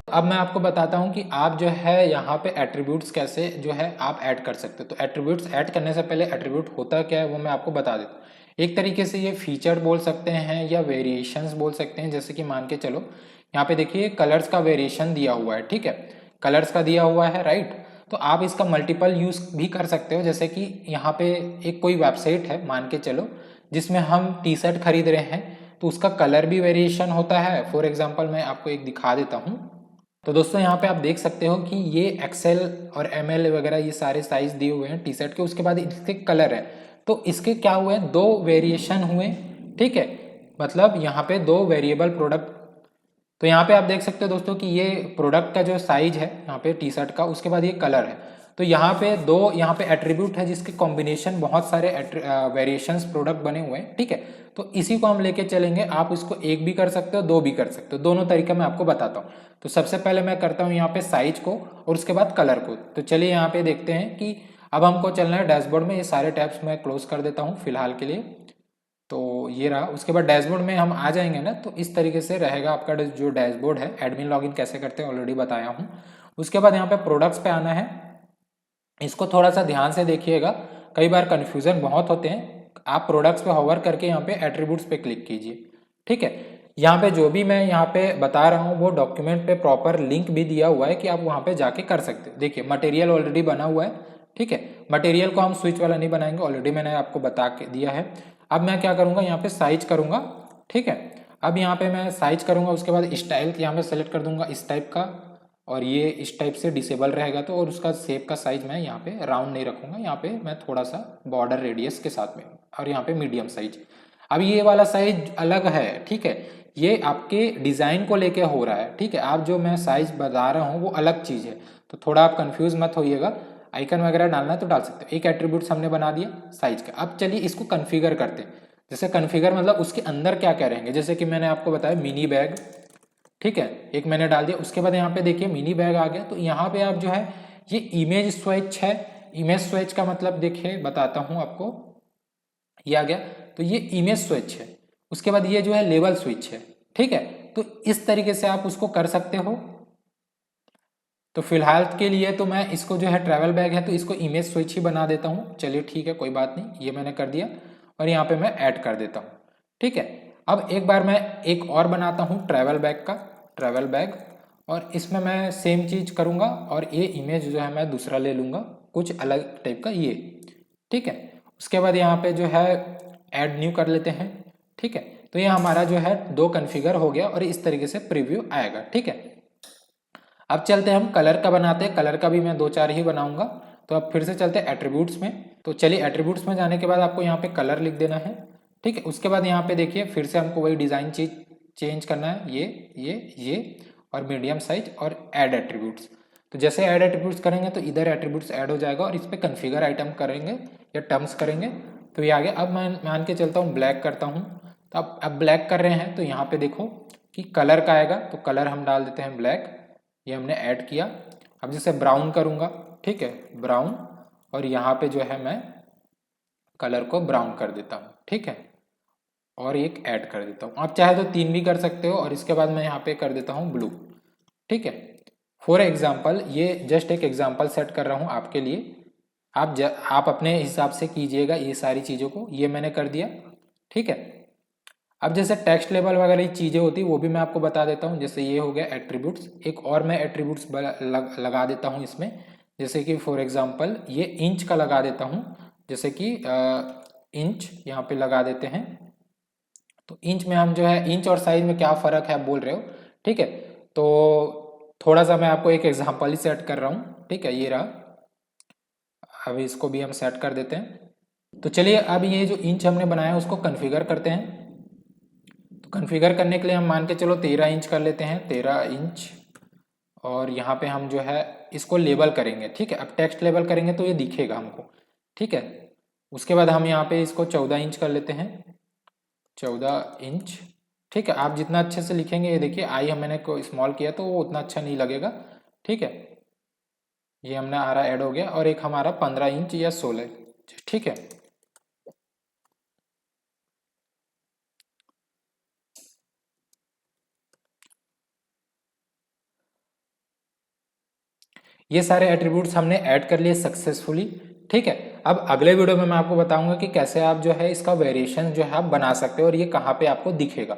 अब मैं आपको बताता हूँ कि आप जो है यहाँ पे एट्रीब्यूट्स कैसे जो है आप ऐड कर सकते हो। तो एट्रीब्यूट्स ऐड करने से पहले एट्रीब्यूट होता क्या है वो मैं आपको बता देता हूँ। एक तरीके से ये फीचर बोल सकते हैं या वेरिएशंस बोल सकते हैं। जैसे कि मान के चलो यहाँ पे देखिए कलर्स का वेरिएशन दिया हुआ है, ठीक है, कलर्स का दिया हुआ है, राइट। तो आप इसका मल्टीपल यूज भी कर सकते हो। जैसे कि यहाँ पे एक कोई वेबसाइट है मान के चलो जिसमें हम टी शर्ट खरीद रहे हैं, तो उसका कलर भी वेरिएशन होता है। फॉर एग्जाम्पल मैं आपको एक दिखा देता हूँ। तो दोस्तों यहाँ पे आप देख सकते हो कि ये एक्सेल और एमएल वगैरह ये सारे साइज दिए हुए हैं टी शर्ट के। उसके बाद इसके कलर है, तो इसके क्या हुए, दो वेरिएशन हुए, ठीक है, मतलब यहाँ पे दो वेरिएबल प्रोडक्ट। तो यहाँ पे आप देख सकते हो दोस्तों कि ये प्रोडक्ट का जो साइज है यहाँ पे टी शर्ट का, उसके बाद ये कलर है। तो यहाँ पे दो यहाँ पे एट्रीब्यूट है जिसके कॉम्बिनेशन बहुत सारे वेरिएशंस प्रोडक्ट बने हुए हैं, ठीक है। तो इसी को हम लेके चलेंगे। आप इसको एक भी कर सकते हो, दो भी कर सकते हो, दोनों तरीका मैं आपको बताता हूँ। तो सबसे पहले मैं करता हूँ यहाँ पे साइज को और उसके बाद कलर को। तो चलिए यहाँ पे देखते हैं कि अब हमको चलना है डैशबोर्ड में। ये सारे टैब्स मैं क्लोज कर देता हूँ फिलहाल के लिए। तो ये रहा। उसके बाद डैशबोर्ड में हम आ जाएंगे ना, तो इस तरीके से रहेगा आपका जो डैशबोर्ड है। एडमिन लॉगिन कैसे करते हैं ऑलरेडी बताया हूँ। उसके बाद यहाँ पे प्रोडक्ट्स पे आना है। इसको थोड़ा सा ध्यान से देखिएगा, कई बार कन्फ्यूजन बहुत होते हैं। आप प्रोडक्ट्स पे होवर करके यहाँ पे एट्रीब्यूट्स पे क्लिक कीजिए, ठीक है। यहाँ पे जो भी मैं यहाँ पे बता रहा हूँ वो डॉक्यूमेंट पे प्रॉपर लिंक भी दिया हुआ है कि आप वहाँ पे जाके कर सकते हो। देखिए मटेरियल ऑलरेडी बना हुआ है, ठीक है। मटेरियल को हम स्विच वाला नहीं बनाएंगे, ऑलरेडी मैंने आपको बता के दिया है। अब मैं क्या करूँगा, यहाँ पे साइज करूँगा, ठीक है। अब यहाँ पे मैं साइज करूँगा, उसके बाद स्टाइल यहाँ पे सेलेक्ट कर दूंगा इस टाइप का, और ये इस टाइप से डिसेबल रहेगा। तो और उसका शेप का साइज मैं यहाँ पे राउंड नहीं रखूँगा, यहाँ पे मैं थोड़ा सा बॉर्डर रेडियस के साथ में, और यहाँ पे मीडियम साइज। अब ये वाला साइज अलग है, ठीक है, ये आपके डिज़ाइन को लेके हो रहा है, ठीक है। आप जो मैं साइज बता रहा हूँ वो अलग चीज़ है, तो थोड़ा आप कंफ्यूज मत होइएगा। आइकन वगैरह डालना है तो डाल सकते हो। एक एट्रीब्यूट्स हमने बना दिया साइज का। अब चलिए इसको कन्फिगर करते हैं। जैसे कन्फिगर मतलब उसके अंदर क्या क्या रहेंगे। जैसे कि मैंने आपको बताया मिनी बैग, ठीक है, एक मैंने डाल दिया। उसके बाद यहाँ पे देखिए मिनी बैग आ गया। तो यहाँ पे आप जो है ये इमेज स्विच है। इमेज स्विच का मतलब देखिए बताता हूँ आपको, ये आ गया। तो ये इमेज स्विच है। उसके बाद ये जो है लेवल स्विच है, ठीक है। तो इस तरीके से आप उसको कर सकते हो। तो फिलहाल के लिए तो मैं इसको जो है ट्रैवल बैग है तो इसको इमेज स्विच ही बना देता हूँ। चलिए ठीक है, कोई बात नहीं, ये मैंने कर दिया और यहाँ पे मैं ऐड कर देता हूँ, ठीक है। अब एक बार मैं एक और बनाता हूँ ट्रैवल बैग का, ट्रैवल बैग, और इसमें मैं सेम चीज़ करूँगा और ये इमेज जो है मैं दूसरा ले लूँगा कुछ अलग टाइप का, ये, ठीक है। उसके बाद यहाँ पे जो है ऐड न्यू कर लेते हैं, ठीक है। तो ये हमारा जो है दो कन्फिगर हो गया और इस तरीके से प्रीव्यू आएगा, ठीक है। अब चलते हैं हम कलर का बनाते हैं। कलर का भी मैं दो चार ही बनाऊंगा। तो अब फिर से चलते हैं एट्रीब्यूट्स में। तो चलिए एट्रीब्यूट्स में जाने के बाद आपको यहाँ पे कलर लिख देना है, ठीक है। उसके बाद यहाँ पे देखिए फिर से हमको वही डिज़ाइन चीज चेंज करना है, ये और मीडियम साइज और ऐड एट्रीब्यूट्स। तो जैसे ऐड एट्रीब्यूट्स करेंगे तो इधर एट्रीब्यूट्स ऐड हो जाएगा और इस पर कन्फिगर आइटम करेंगे या टर्म्स करेंगे तो ये आ गया। अब मैं मान के चलता हूँ ब्लैक करता हूँ। तो अब ब्लैक कर रहे हैं तो यहाँ पे देखो कि कलर का आएगा, तो कलर हम डाल देते हैं ब्लैक, ये हमने ऐड किया। अब जैसे ब्राउन करूँगा, ठीक है, ब्राउन, और यहाँ पे जो है मैं कलर को ब्राउन कर देता हूँ, ठीक है, और एक ऐड कर देता हूँ। आप चाहे तो तीन भी कर सकते हो और इसके बाद मैं यहाँ पे कर देता हूँ ब्लू, ठीक है। फॉर एग्जाम्पल ये जस्ट एक एग्जाम्पल सेट कर रहा हूँ आपके लिए। आप अपने हिसाब से कीजिएगा ये सारी चीज़ों को। ये मैंने कर दिया, ठीक है। अब जैसे टेक्स्ट लेबल वगैरह चीज़ें होती है वो भी मैं आपको बता देता हूँ। जैसे ये हो गया एट्रीब्यूट्स, एक और मैं एट्रीब्यूट्स लगा देता हूँ इसमें। जैसे कि फॉर एग्जांपल ये इंच का लगा देता हूँ। जैसे कि इंच यहाँ पे लगा देते हैं। तो इंच में हम जो है इंच और साइज में क्या फ़र्क है आप बोल रहे हो, ठीक है। तो थोड़ा सा मैं आपको एक एग्जाम्पल ही सेट कर रहा हूँ, ठीक है, ये रहा। अभी इसको भी हम सेट कर देते हैं। तो चलिए अब ये जो इंच हमने बनाया उसको कन्फिगर करते हैं। तो कन्फिगर करने के लिए हम मान के चलो 13 इंच कर लेते हैं, 13 इंच। और यहाँ पे हम जो है इसको लेबल करेंगे, ठीक है। अब टेक्स्ट लेबल करेंगे तो ये दिखेगा हमको, ठीक है। उसके बाद हम यहाँ पे इसको 14 इंच कर लेते हैं, 14 इंच, ठीक है। आप जितना अच्छे से लिखेंगे, ये देखिए आई मैंने को स्मॉल किया तो वो उतना अच्छा नहीं लगेगा, ठीक है। ये हमने आरा ऐड हो गया और एक हमारा 15 इंच या 16, ठीक है। ये सारे एट्रीब्यूट्स हमने ऐड कर लिए सक्सेसफुली। ठीक है, अब अगले वीडियो में मैं आपको बताऊंगा कि कैसे आप जो है इसका वेरिएशन जो है आप बना सकते हो और ये कहाँ पे आपको दिखेगा।